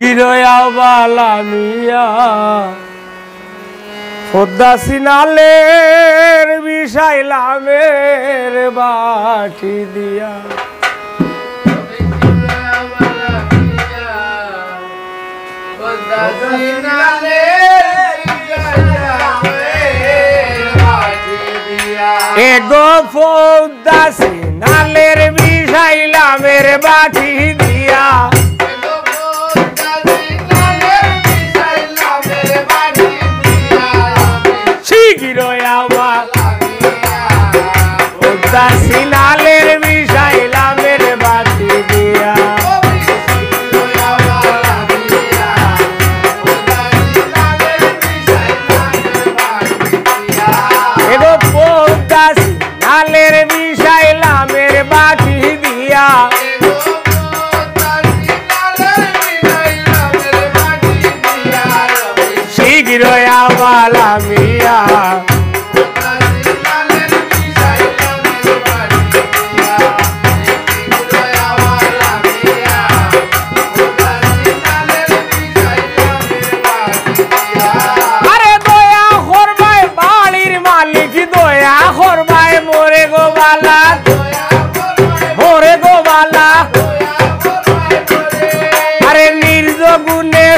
গিরয়া বালা মিয়া পদ্মা সিনালের বিষাইলামের বাটি দিয়া এগো পদ্মা সিনালের বিষাইলামের বাটি দিয়া পদ্মা সিনালের বিষাইলামের বাটি দিয়া এগো পদ্মা সিনালের বিষাইলামের বাটি দিয়া শীঘ্রই বালা মিয়া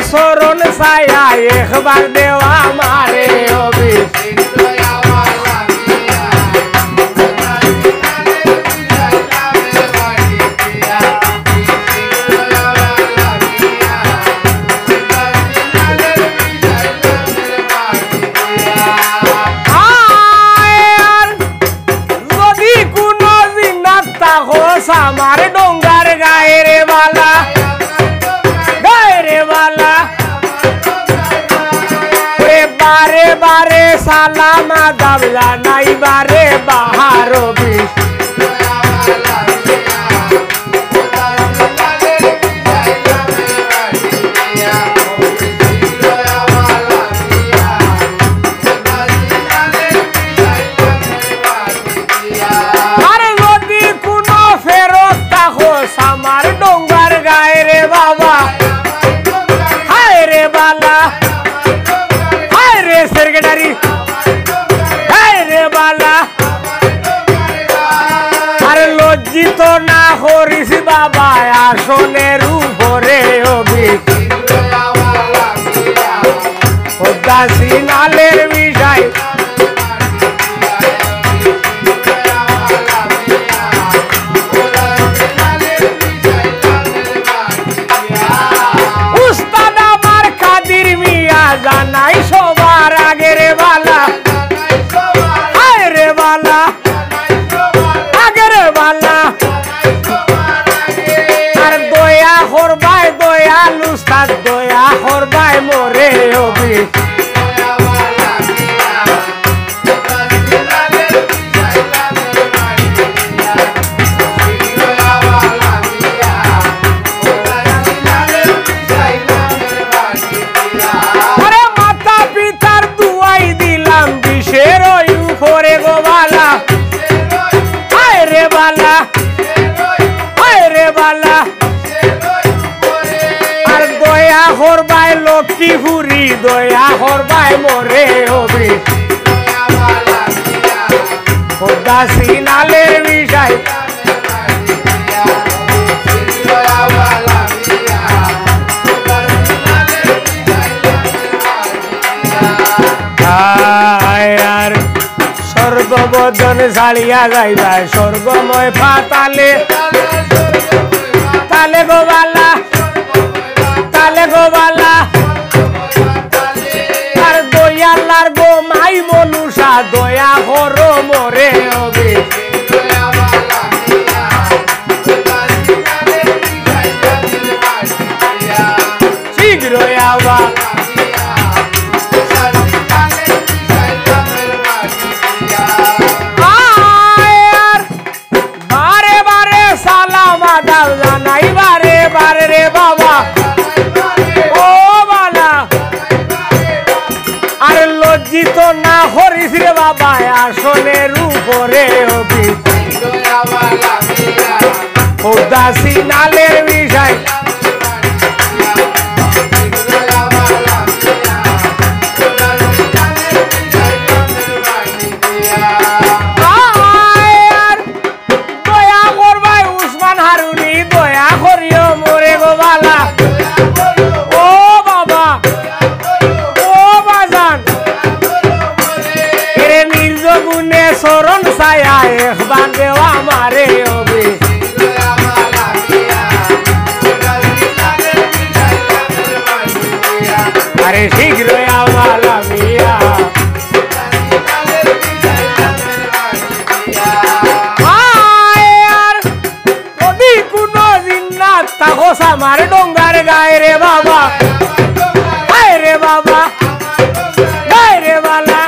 শরণ ছায়া একবার দেওয়া মারে যদি কোনো জিনাত তাহো আমার ডোঙ্গার গায়ের বালা বারে বারে সালামা দাবলা নাই বারে বাহার আরে যদি কোনো ফেরত তাহো আমার ডোঙ্গার গায়ে রে বাবা হায় রে বালা সেক্রেটারি রে বালা আর লজ্জিত না করিস বাবা আসনের উপরে পদ্মা সিনালের বিষয় উস্তাদ আমার কাদির মিয়া জানাই সবার আগে রে বালা হায় রে বালা আগে রে বালা আর দয়া করবাই দয়াল উস্তাদ দয়া করবাই মোরে অভি আর দয়া করবাই লক্ষ্মী হুরি দয়া করবাই মোরে হবি পদ্মা সিনালের বিষয় আর স্বর্গবদন ছাড়িয়া যাইবা স্বর্গময় পাতালে তালে গোবালা তালে গোবালা আর দয়ালার গো মাই মনুষা দয়া করো মোরে হবে শীঘ্রই আবা রে বাবা ও বালা আর লজ্জিত না হরিস রে বাবা আসনের উপরে পদ্মা সিনালের বিষয় আরে শীঘ্রই আওয়ালা মিয়া তাহস আমার ডোঙ্গার গায়ে রে বাবা আয় রে বাবা গায়ে রে বালা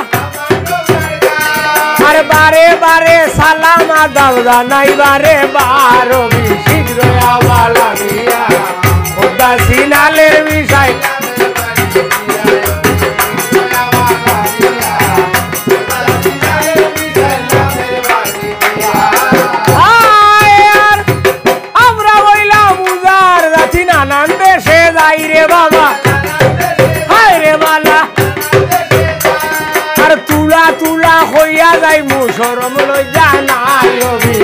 আর বারে বারে সালাম আদাব জানাই বারে বারো শীঘ্র আওয়ালা মিয়া খোদা সিনালের বিষয় রে বাবা হায় রে বালা আর তুলা তুলা হইয়া যাই মুসরম লই জানাই রবি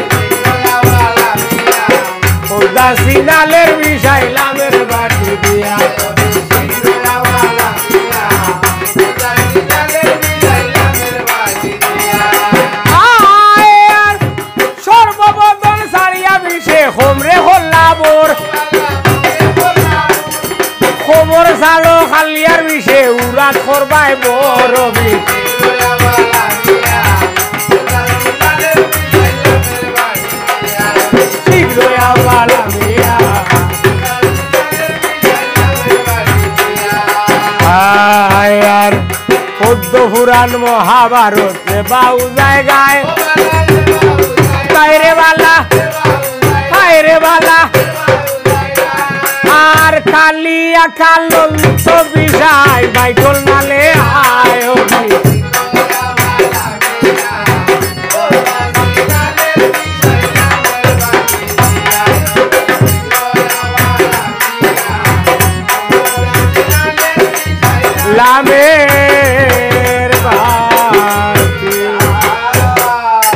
খোদা সিনালের বিষাইলামের বাটি দিয়া সর্ববদন সারিয়া বিষে হোমরে হল্লাবর খবর সালো খালিয়ার বিষে উড়া করবাই বরবি শীঘ্রই আওয়ালা মিয়া আর পদ্ম পুরাণ মহাভারত বাউ জায়গায় বাইরে বালা বাইরে বালা আর কালিয়া কালন্ত বিষয় বাইকল নালে আয় লামে